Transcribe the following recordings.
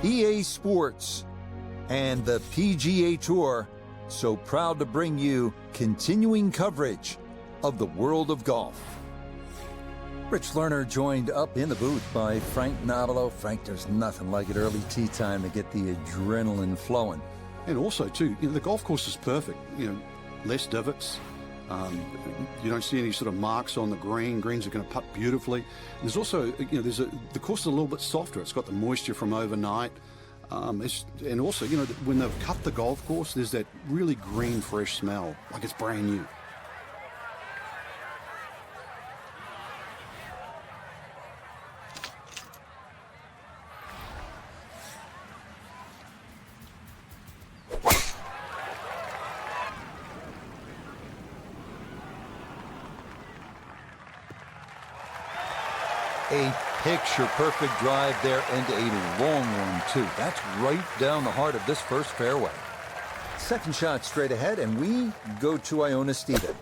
EA Sports, and the PGA Tour, so proud to bring you continuing coverage of the world of golf. Rich Lerner joined up in the booth by Frank Nobilo. Frank, there's nothing like it early tee time to get the adrenaline flowing. And also, too, the golf course is perfect. Less divots. You don't see any sort of marks on the green. Greens are going to putt beautifully. There's also, the course is a little bit softer. It's got the moisture from overnight. And also, when they've cut the golf course, there's that really green, fresh smell, like it's brand new. A picture-perfect drive there and a long one, too. That's right down the heart of this first fairway. Second shot straight ahead, and we go to Iona Stephen.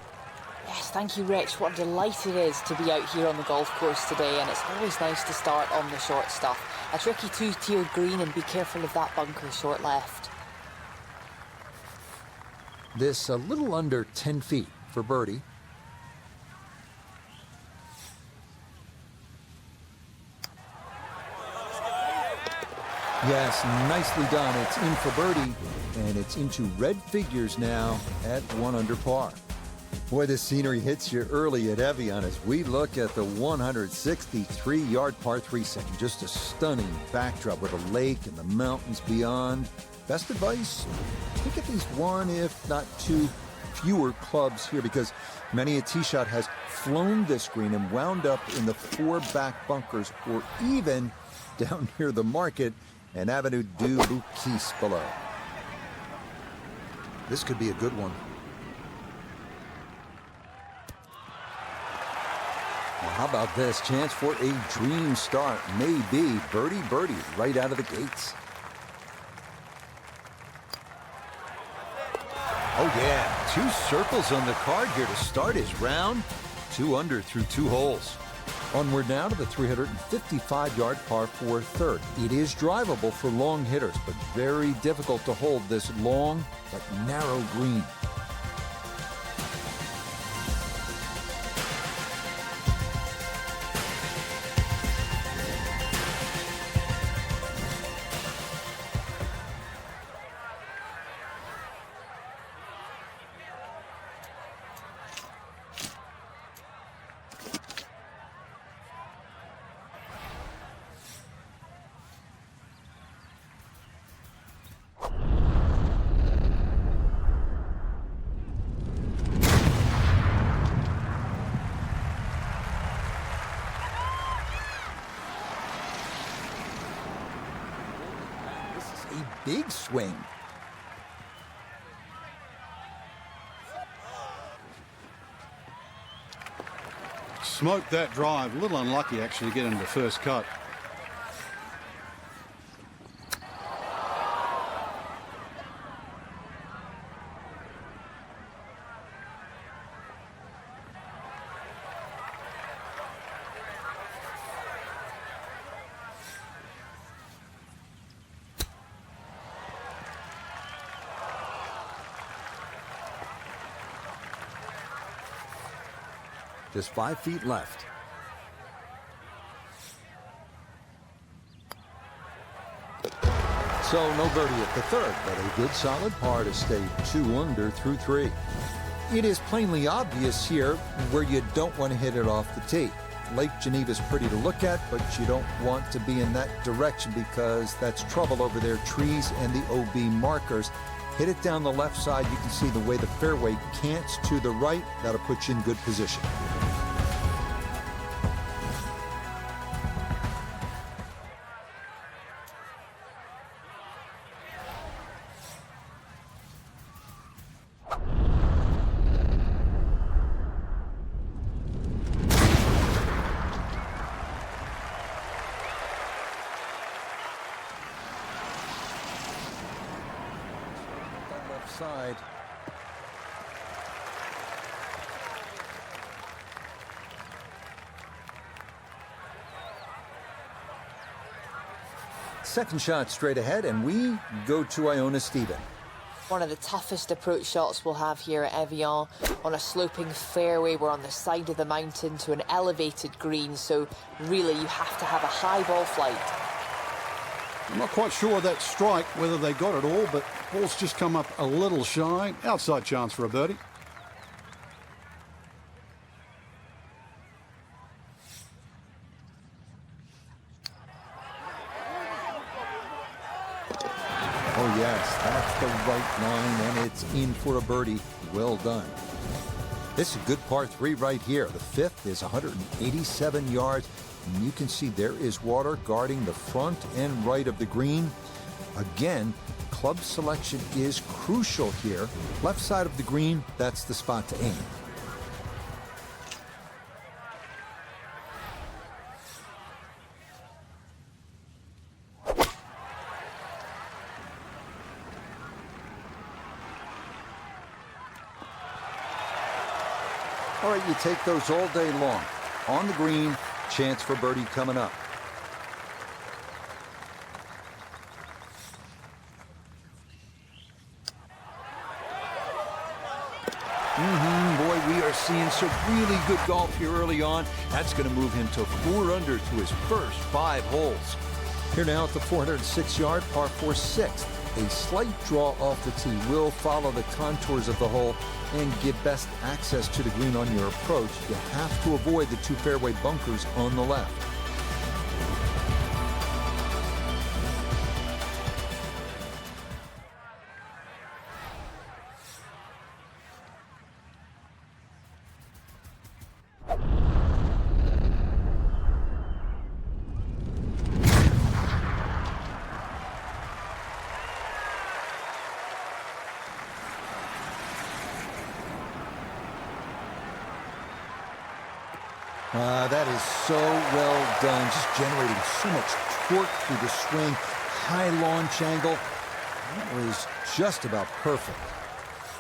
Yes, thank you, Rich. What a delight it is to be out here on the golf course today, and it's always nice to start on the short stuff. A tricky two-tiered green, and be careful of that bunker short left. This a little under 10 feet for birdie. Yes, nicely done. It's in for birdie, and it's into red figures now at 1 under par. Boy, the scenery hits you early at Evian as we look at the 163-yard par 3 second. Just a stunning backdrop with a lake and the mountains beyond. Best advice, take at least one, if not two, fewer clubs here because many a tee shot has flown this green and wound up in the 4 back bunkers or even down near the market and Avenue du Bouquis below. This could be a good one. Well, how about this? Chance for a dream start. Maybe birdie right out of the gates. Oh, yeah. 2 circles on the card here to start his round. 2 under through 2 holes. Onward now to the 355-yard par 4 third. It is drivable for long hitters, but very difficult to hold this long but narrow green. Big swing. Smoked that drive. A little unlucky, actually, to get into the first cut. Just 5 feet left. So no birdie at the third, but a good solid par to stay 2 under through 3. It is plainly obvious here where you don't want to hit it off the tee. Lake Geneva's pretty to look at, but you don't want to be in that direction because that's trouble over there. Trees and the OB markers. Hit it down the left side. You can see the way the fairway cants to the right. That'll put you in good position. Side. Second shot straight ahead, and we go to Iona Stephen. One of the toughest approach shots we'll have here at Evian. On a sloping fairway, we're on the side of the mountain to an elevated green, so really you have to have a high ball flight. I'm not quite sure that strike, whether they got it all, but ball's just come up a little shy. Outside chance for a birdie. Oh yes, that's the right line, and it's in for a birdie. Well done. This is a good par 3 right here. The fifth is 187 yards. And you can see there is water guarding the front and right of the green. Again, club selection is crucial here. Left side of the green, that's the spot to aim. All right, you take those all day long. On the green, chance for birdie coming up. Boy, we are seeing some really good golf here early on. That's going to move him to 4 under to his first 5 holes. Here now at the 406-yard par 4 6th. A slight draw off the tee will follow the contours of the hole and give best access to the green on your approach. You have to avoid the 2 fairway bunkers on the left. That is so well done, just generating so much torque through the swing. High launch angle. That was just about perfect.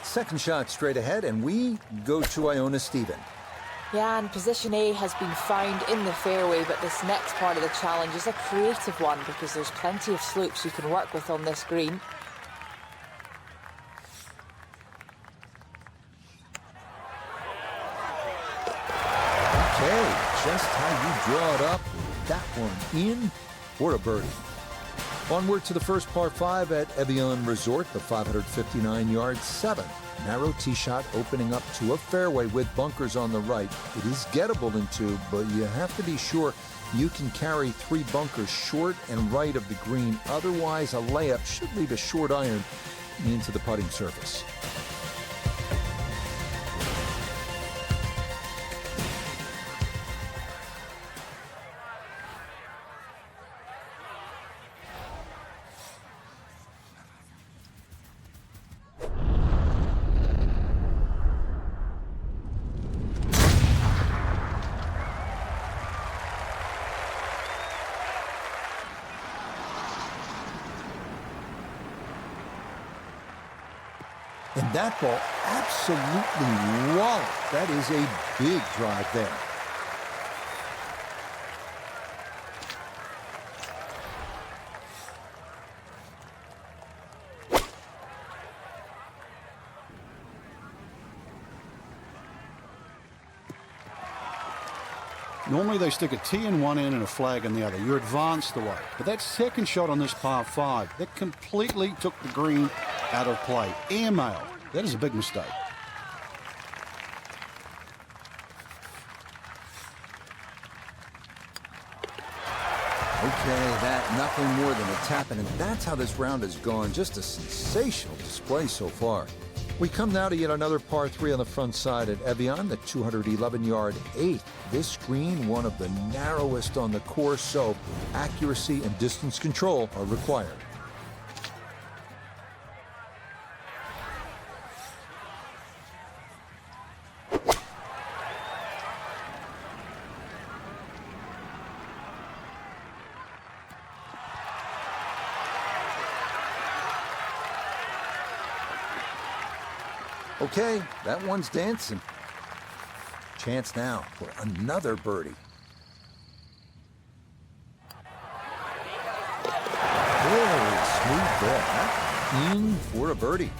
Second shot straight ahead, and we go to Iona Stephen. Yeah, and position A has been found in the fairway, but this next part of the challenge is a creative one because there's plenty of slopes you can work with on this green. Okay, just how you draw it up. That one in for a birdie. Onward to the first par 5 at Evian Resort, the 559-yard 7th. Narrow tee shot opening up to a fairway with bunkers on the right. It is gettable in 2, but you have to be sure you can carry 3 bunkers short and right of the green. Otherwise, a layup should leave a short iron into the putting surface. And that ball absolutely walloped. That is a big drive there. Normally they stick a tee in one end and a flag in the other. You're advanced away. But that second shot on this par 5, that completely took the green out of play. Airmail. That is a big mistake. Okay, that nothing more than a tap-in, and that's how this round has gone. Just a sensational display so far. We come now to yet another par 3 on the front side at Evian, the 211-yard 8th. This green, one of the narrowest on the course, so accuracy and distance control are required. Okay, that one's dancing. Chance now for another birdie. in for a birdie.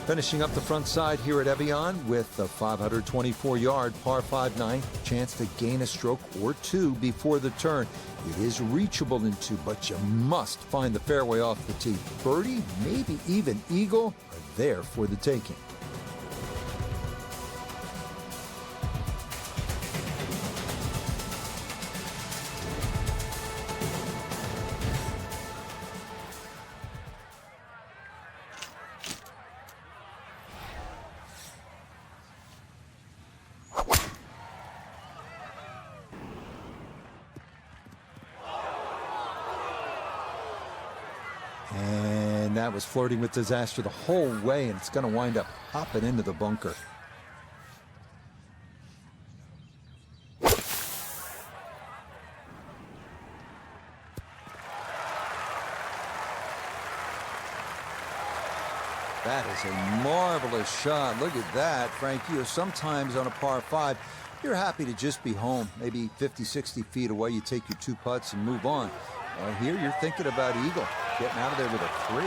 Finishing up the front side here at Evian with the 524-yard par 5 9, chance to gain a stroke or two before the turn. It is reachable in two, but you must find the fairway off the tee. Birdie, maybe even eagle, are there for the taking. And that was flirting with disaster the whole way, and it's going to wind up hopping into the bunker. That is a marvelous shot. Look at that, Frankie. You know, sometimes on a par 5, you're happy to just be home. Maybe 50, 60 feet away, you take your 2 putts and move on. Here you're thinking about eagle, getting out of there with a 3.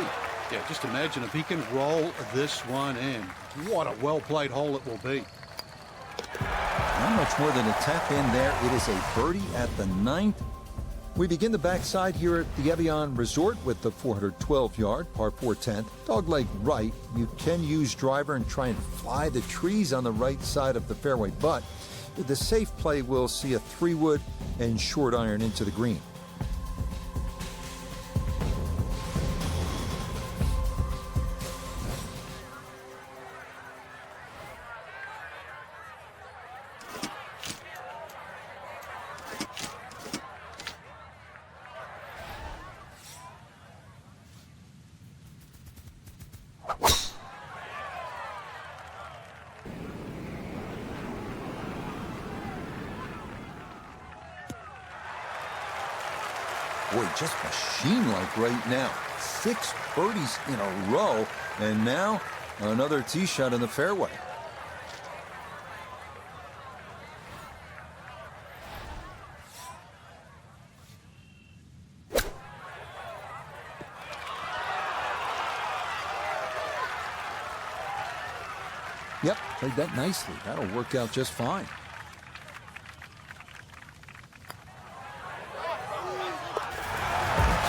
Yeah, just imagine if he can roll this one in. What a well-played hole it will be. Not much more than a tap in there. It is a birdie at the 9th. We begin the backside here at the Evian Resort with the 412-yard par 4 10th. Dogleg right. You can use driver and try and fly the trees on the right side of the fairway, but the safe play will see a 3-wood and short iron into the green. Boy, just machine-like right now. 6 birdies in a row, and now another tee shot in the fairway. Yep, played that nicely. That'll work out just fine.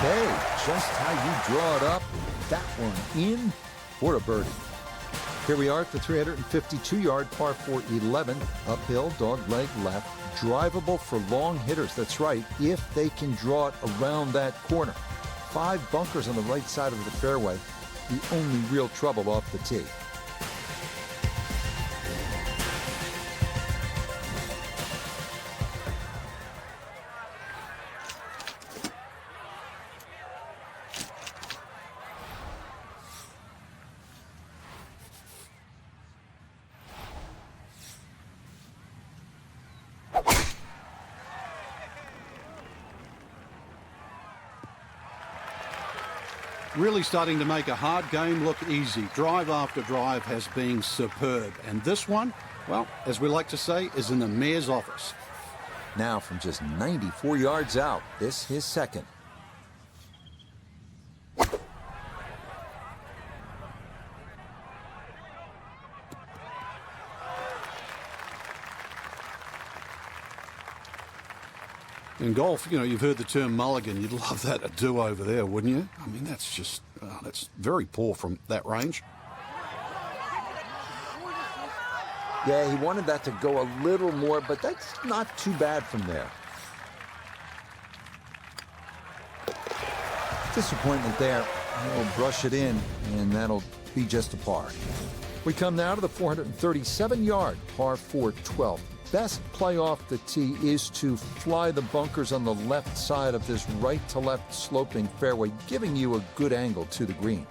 Okay, just how you draw it up. That one in for a birdie. Here we are at the 352-yard par 4 11. Uphill, dog leg left. Drivable for long hitters. That's right, if they can draw it around that corner. 5 bunkers on the right side of the fairway. The only real trouble off the tee. Really starting to make a hard game look easy. Drive after drive has been superb. And this one, well, as we like to say, is in the mayor's office. Now from just 94 yards out, this his second. In golf, you know, you've heard the term mulligan. You'd love that a do-over there, wouldn't you? I mean, that's just, that's very poor from that range. Yeah, he wanted that to go a little more, but that's not too bad from there. Disappointment there. He'll brush it in, and that'll be just a par. We come now to the 437-yard par 4 12. Best play off the tee is to fly the bunkers on the left side of this right-to-left sloping fairway, giving you a good angle to the green.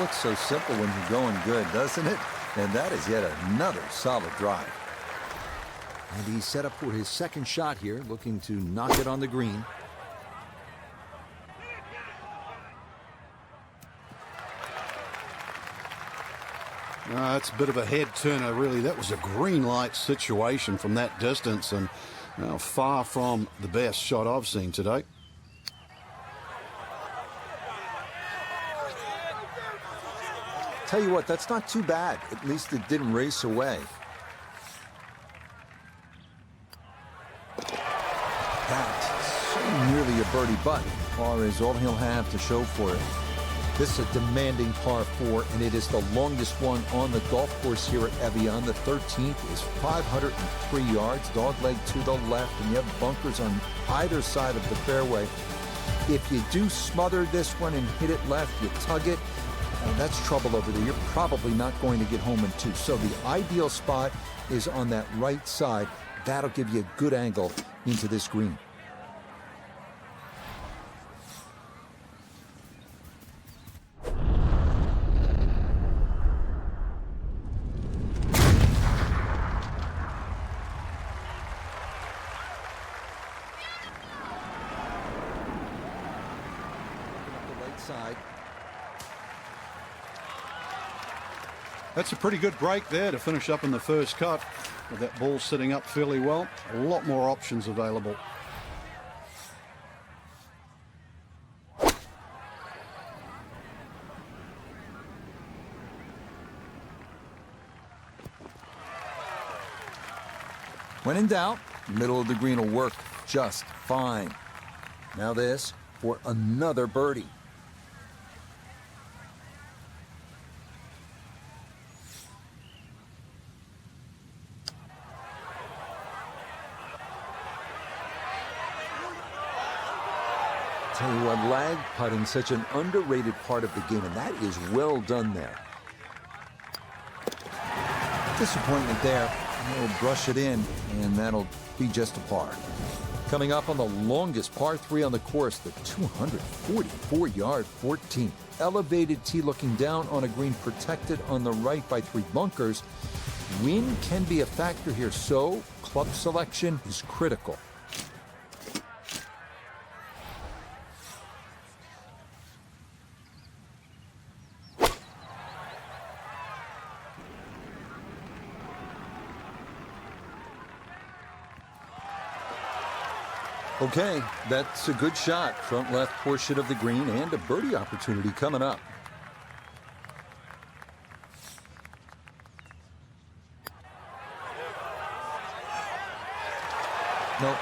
Looks so simple when you're going good, doesn't it? And that is yet another solid drive. And he's set up for his second shot here, looking to knock it on the green. It's a bit of a head turner, really. That was a green light situation from that distance, and far from the best shot I've seen today. Tell you what, that's not too bad. At least it didn't race away. That's so nearly a birdie, but par is all he'll have to show for it. This is a demanding par 4, and it is the longest one on the golf course here at Evian. The 13th is 503 yards, dogleg to the left, and you have bunkers on either side of the fairway. If you do smother this one and hit it left, you tug it, that's trouble over there. You're probably not going to get home in 2. So the ideal spot is on that right side. That'll give you a good angle into this green. Side. That's a pretty good break there to finish up in the first cut. With that ball sitting up fairly well, a lot more options available. When in doubt, middle of the green will work just fine. Now this for another birdie. Tell you what, lag putting, such an underrated part of the game, and that is well done there. Disappointment there. He'll brush it in, and that'll be just a par. Coming up on the longest par 3 on the course, the 244-yard 14th. Elevated tee looking down on a green protected on the right by 3 bunkers. Wind can be a factor here, so club selection is critical. Okay, that's a good shot. Front left portion of the green and a birdie opportunity coming up. Nope.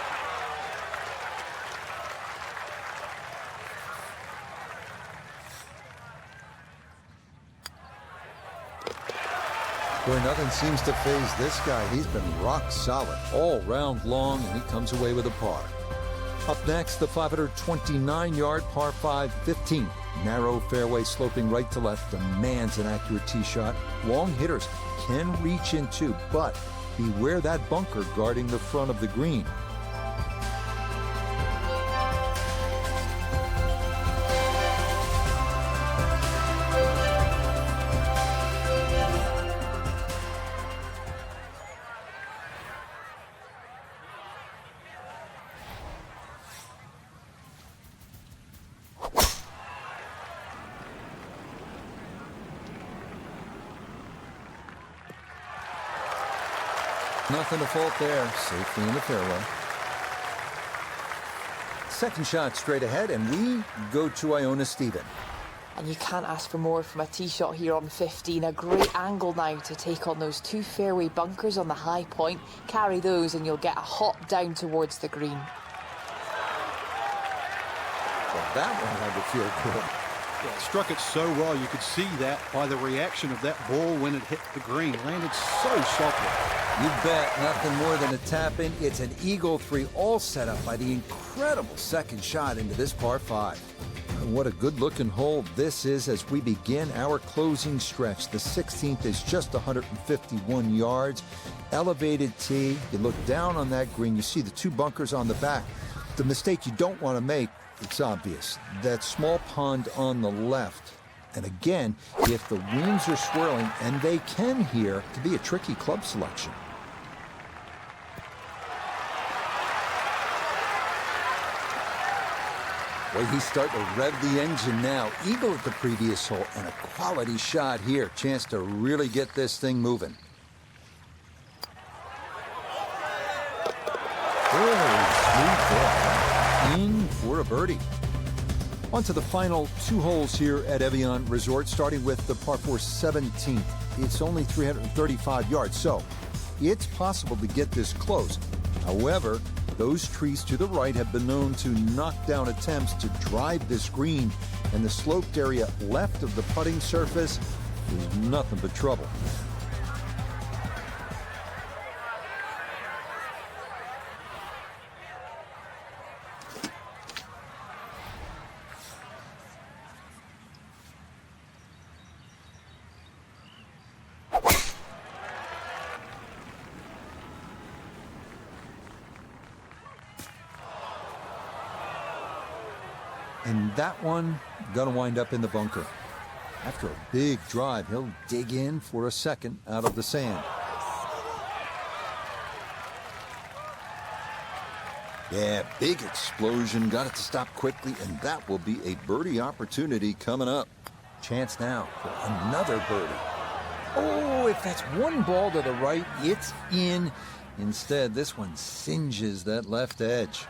Boy, nothing seems to faze this guy. He's been rock solid all round long, and he comes away with a par. Up next, the 529-yard par 5 15th. Narrow fairway sloping right to left demands an accurate tee shot. Long hitters can reach into, but beware that bunker guarding the front of the green. Nothing to fault there. Safely in the fairway. Second shot straight ahead, and we go to Iona Stephen. And you can't ask for more from a tee shot here on 15. A great angle now to take on those 2 fairway bunkers on the high point. Carry those and you'll get a hop down towards the green. Well, that one had to feel good. Yeah, it struck it so well. You could see that by the reaction of that ball when it hit the green. Landed so softly. You bet. Nothing more than a tap in. It's an eagle 3, all set up by the incredible second shot into this par 5. And what a good-looking hole this is as we begin our closing stretch. The 16th is just 151 yards. Elevated tee. You look down on that green. You see the 2 bunkers on the back. The mistake you don't want to make, it's obvious. That small pond on the left. And again, if the winds are swirling, and they can here, to be a tricky club selection. Boy, he's starting to rev the engine now. Eagle at the previous hole, and a quality shot here. Chance to really get this thing moving. Sweet ball. In for a birdie. On to the final two holes here at Evian Resort, starting with the par 4 17th. It's only 335 yards, so it's possible to get this close. However, those trees to the right have been known to knock down attempts to drive this green, and the sloped area left of the putting surface is nothing but trouble. And that one gonna wind up in the bunker. After a big drive, he'll dig in for a second out of the sand. Yeah, big explosion. Got it to stop quickly, and that will be a birdie opportunity coming up. Chance now for another birdie. Oh, if that's one ball to the right, it's in. Instead, this one singes that left edge.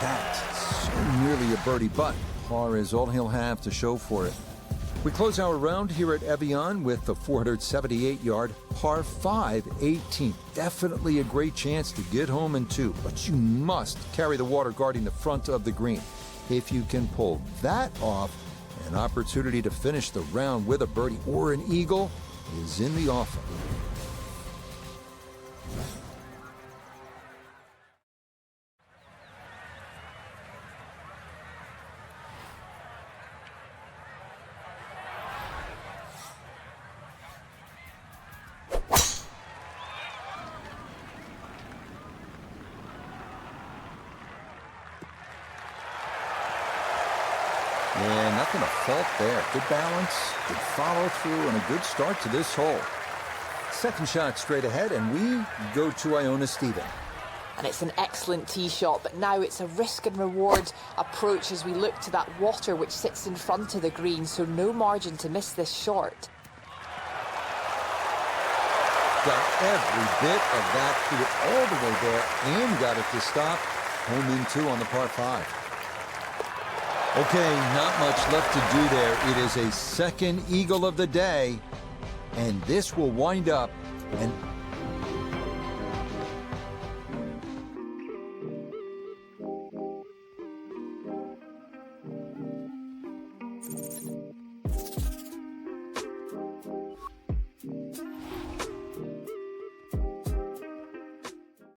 That's so nearly a birdie, but par is all he'll have to show for it. We close our round here at Evian with the 478-yard par 5 18. Definitely a great chance to get home in two, but you must carry the water guarding the front of the green. If you can pull that off, an opportunity to finish the round with a birdie or an eagle is in the offing. Yeah, nothing to fault there. Good balance, good follow through, and a good start to this hole. Second shot straight ahead, and we go to Iona Stephen. And it's an excellent tee shot, but now it's a risk and reward approach as we look to that water which sits in front of the green, so no margin to miss this short. Got every bit of that, threw it all the way there, and got it to stop. Home in two on the par 5. Okay, not much left to do there. It is a second eagle of the day, and this will wind up an